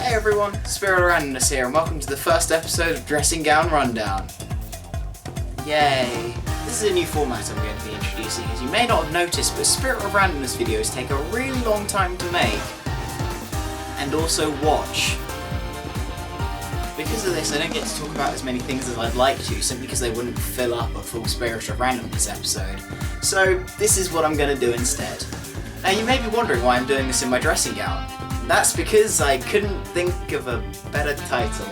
Hey everyone, Spirit of Randomness here, and welcome to the first episode of Dressing Gown Rundown. Yay! This is a new format I'm going to be introducing. As you may not have noticed, but Spirit of Randomness videos take a really long time to make, and also watch. Because of this, I don't get to talk about as many things as I'd like to, simply because they wouldn't fill up a full Spirit of Randomness episode. So, this is what I'm going to do instead. Now, you may be wondering why I'm doing this in my dressing gown. That's because I couldn't think of a better title.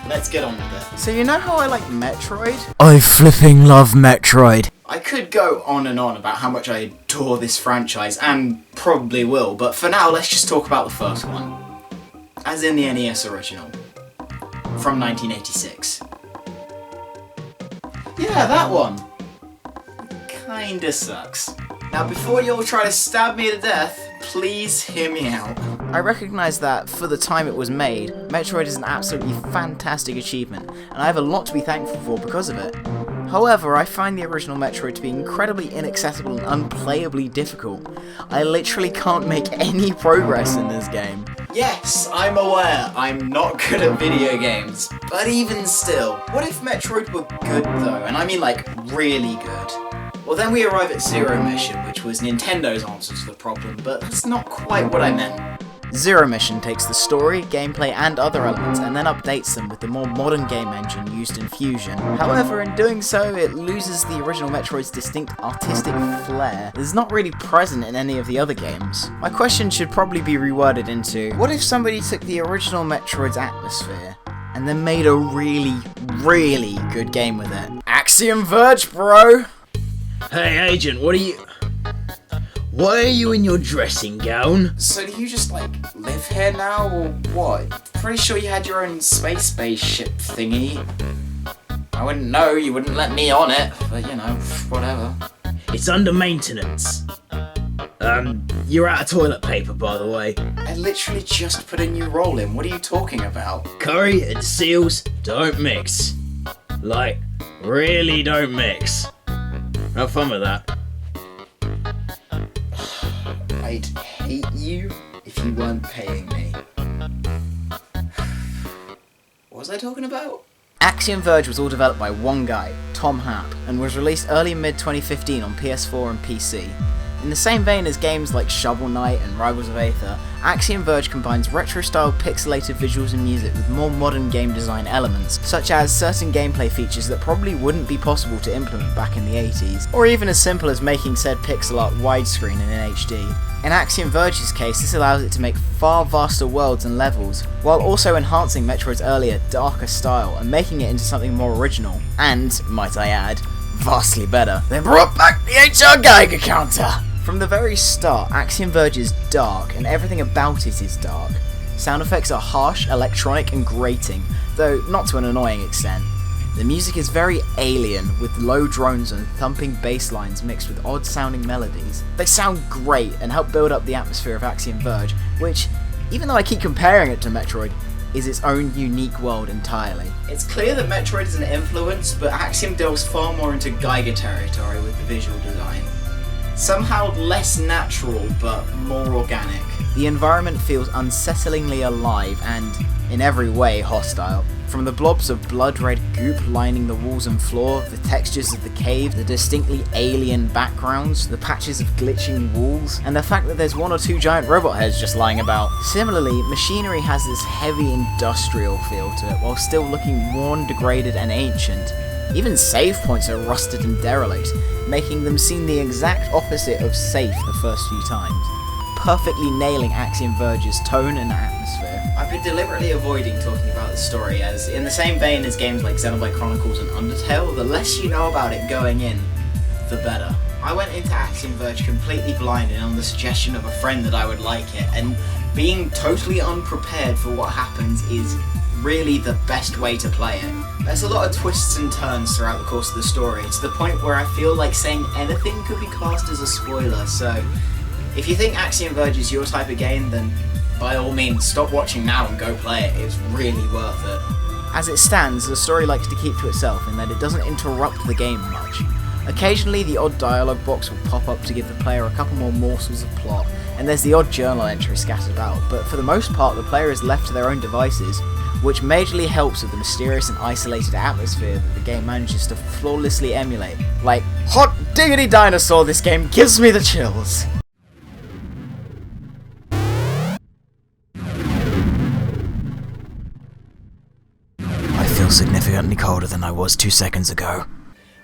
Let's get on with it. So you know how I like Metroid? I flipping love Metroid. I could go on and on about how much I adore this franchise, and probably will, but for now let's just talk about the first one. As in the NES original. From 1986. Yeah, that one. Kinda sucks. Now before you all try to stab me to death, please hear me out. I recognise that, for the time it was made, Metroid is an absolutely fantastic achievement, and I have a lot to be thankful for because of it. However, I find the original Metroid to be incredibly inaccessible and unplayably difficult. I literally can't make any progress in this game. Yes, I'm aware I'm not good at video games, but even still, what if Metroid were good though? And I mean like, really good. Well, then we arrive at Zero Mission, which was Nintendo's answer to the problem, but that's not quite what I meant. Zero Mission takes the story, gameplay, and other elements, and then updates them with the more modern game engine used in Fusion. However, in doing so, it loses the original Metroid's distinct artistic flair that is not really present in any of the other games. My question should probably be reworded into, what if somebody took the original Metroid's atmosphere and then made a really, really good game with it? Axiom Verge, bro! Hey agent, why are you in your dressing gown? So do you just, live here now, or what? Pretty sure you had your own spaceship thingy. I wouldn't know, you wouldn't let me on it, but whatever. It's under maintenance. You're out of toilet paper, by the way. I literally just put a new roll in, what are you talking about? Curry and seals don't mix. Really don't mix. Have fun with that. I'd hate you if you weren't paying me. What was I talking about? Axiom Verge was all developed by one guy, Tom Happ, and was released early mid-2015 on PS4 and PC. In the same vein as games like Shovel Knight and Rivals of Aether, Axiom Verge combines retro-style pixelated visuals and music with more modern game design elements, such as certain gameplay features that probably wouldn't be possible to implement back in the 80s, or even as simple as making said pixel art widescreen and in HD. In Axiom Verge's case, this allows it to make far vaster worlds and levels, while also enhancing Metroid's earlier, darker style and making it into something more original, and, might I add, vastly better. They brought back the HR Geiger counter! From the very start, Axiom Verge is dark, and everything about it is dark. Sound effects are harsh, electronic, and grating, though not to an annoying extent. The music is very alien, with low drones and thumping bass lines mixed with odd-sounding melodies. They sound great and help build up the atmosphere of Axiom Verge, which, even though I keep comparing it to Metroid, is its own unique world entirely. It's clear that Metroid is an influence, but Axiom delves far more into Geiger territory with the visual design. Somehow less natural, but more organic. The environment feels unsettlingly alive and, in every way, hostile. From the blobs of blood-red goop lining the walls and floor, the textures of the cave, the distinctly alien backgrounds, the patches of glitching walls, and the fact that there's one or two giant robot heads just lying about. Similarly, machinery has this heavy industrial feel to it, while still looking worn, degraded, and ancient. Even save points are rusted and derelict, making them seem the exact opposite of safe the first few times, perfectly nailing Axiom Verge's tone and atmosphere. I've been deliberately avoiding talking about the story, as in the same vein as games like Xenoblade Chronicles and Undertale, the less you know about it going in, the better. I went into Axiom Verge completely blind and on the suggestion of a friend that I would like it, and being totally unprepared for what happens is really the best way to play it. There's a lot of twists and turns throughout the course of the story, to the point where I feel like saying anything could be classed as a spoiler, so if you think Axiom Verge is your type of game, then by all means stop watching now and go play it, it's really worth it. As it stands, the story likes to keep to itself in that it doesn't interrupt the game much. Occasionally the odd dialogue box will pop up to give the player a couple more morsels of plot, and there's the odd journal entry scattered about, but for the most part the player is left to their own devices, which majorly helps with the mysterious and isolated atmosphere that the game manages to flawlessly emulate. Like, hot diggity dinosaur, this game gives me the chills! I feel significantly colder than I was 2 seconds ago.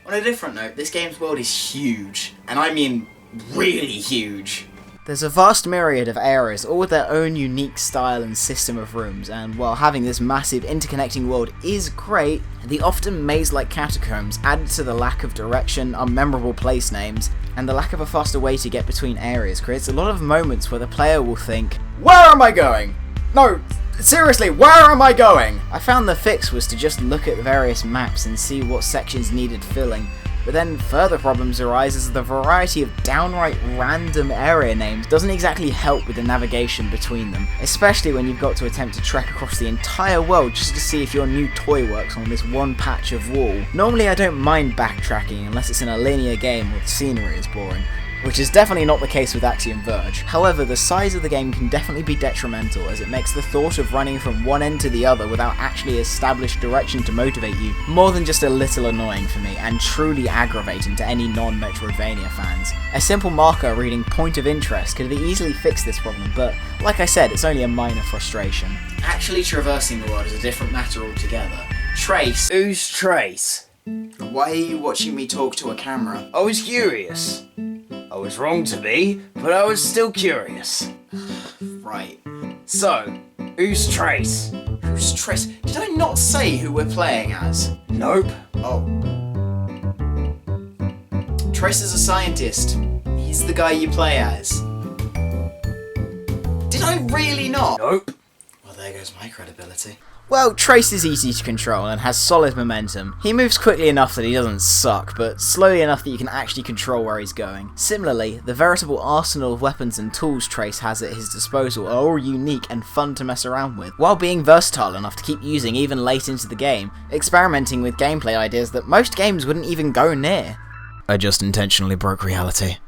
On a different note, this game's world is huge, and I mean really huge. There's a vast myriad of areas, all with their own unique style and system of rooms, and while having this massive interconnecting world is great, the often maze-like catacombs added to the lack of direction, unmemorable place names, and the lack of a faster way to get between areas creates a lot of moments where the player will think, "Where am I going? No, seriously, where am I going?" I found the fix was to just look at the various maps and see what sections needed filling. But then further problems arise as the variety of downright random area names doesn't exactly help with the navigation between them, especially when you've got to attempt to trek across the entire world just to see if your new toy works on this one patch of wall. Normally I don't mind backtracking unless it's in a linear game or the scenery is boring, which is definitely not the case with Axiom Verge. However, the size of the game can definitely be detrimental, as it makes the thought of running from one end to the other without actually established direction to motivate you more than just a little annoying for me, and truly aggravating to any non-Metroidvania fans. A simple marker reading point of interest could have easily fixed this problem, but like I said, it's only a minor frustration. Actually traversing the world is a different matter altogether. Trace. Who's Trace? Why are you watching me talk to a camera? I was curious. I was wrong to be, but I was still curious. Right. So, who's Trace? Who's Trace? Did I not say who we're playing as? Nope. Oh. Trace is a scientist. He's the guy you play as. Did I really not? Nope. Well, there goes my credibility. Well, Trace is easy to control and has solid momentum. He moves quickly enough that he doesn't suck, but slowly enough that you can actually control where he's going. Similarly, the veritable arsenal of weapons and tools Trace has at his disposal are all unique and fun to mess around with, while being versatile enough to keep using even late into the game, experimenting with gameplay ideas that most games wouldn't even go near. I just intentionally broke reality.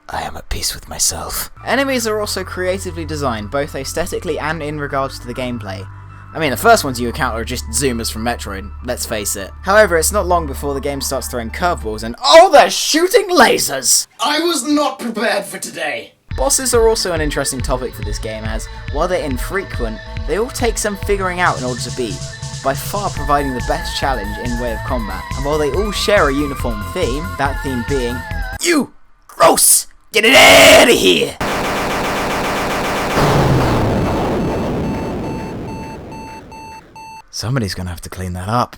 I am at peace with myself. Enemies are also creatively designed, both aesthetically and in regards to the gameplay. I mean, the first ones you encounter are just zoomers from Metroid, let's face it. However, it's not long before the game starts throwing curveballs and oh, they're shooting lasers! I was not prepared for today! Bosses are also an interesting topic for this game, as, while they're infrequent, they all take some figuring out in order to beat, by far providing the best challenge in way of combat. And while they all share a uniform theme, that theme being, "You! Gross! Get it out of here!" Somebody's gonna have to clean that up.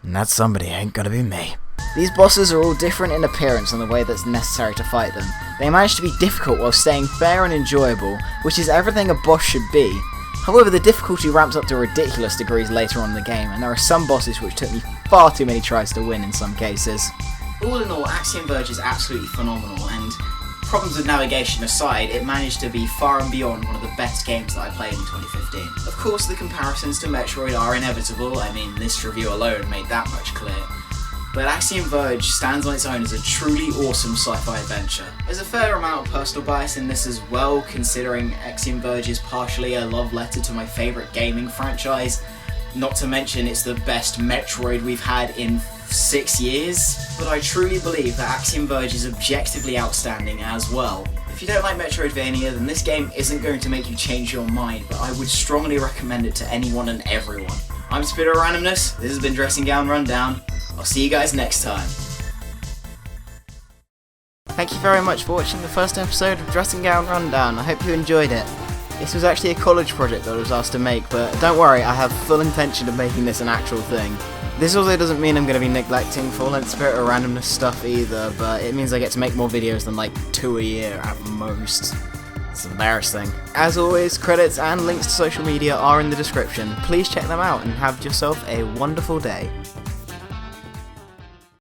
And that somebody ain't gonna be me. These bosses are all different in appearance and the way that's necessary to fight them. They manage to be difficult while staying fair and enjoyable, which is everything a boss should be. However, the difficulty ramps up to ridiculous degrees later on in the game, and there are some bosses which took me far too many tries to win in some cases. All in all, Axiom Verge is absolutely phenomenal, and problems with navigation aside, it managed to be far and beyond one of the best games that I played in 2015. Of course, the comparisons to Metroid are inevitable. I mean, this review alone made that much clear. But Axiom Verge stands on its own as a truly awesome sci-fi adventure. There's a fair amount of personal bias in this as well, considering Axiom Verge is partially a love letter to my favourite gaming franchise. Not to mention it's the best Metroid we've had in 6 years, but I truly believe that Axiom Verge is objectively outstanding as well. If you don't like Metroidvania, then this game isn't going to make you change your mind, but I would strongly recommend it to anyone and everyone. I'm Spitter Randomness, this has been Dressing Gown Rundown. I'll see you guys next time. Thank you very much for watching the first episode of Dressing Gown Rundown. I hope you enjoyed it. This was actually a college project that I was asked to make, but don't worry, I have full intention of making this an actual thing. This also doesn't mean I'm going to be neglecting full-length Spirit or Randomness stuff either, but it means I get to make more videos than like 2 a year at most. It's embarrassing. As always, credits and links to social media are in the description. Please check them out and have yourself a wonderful day.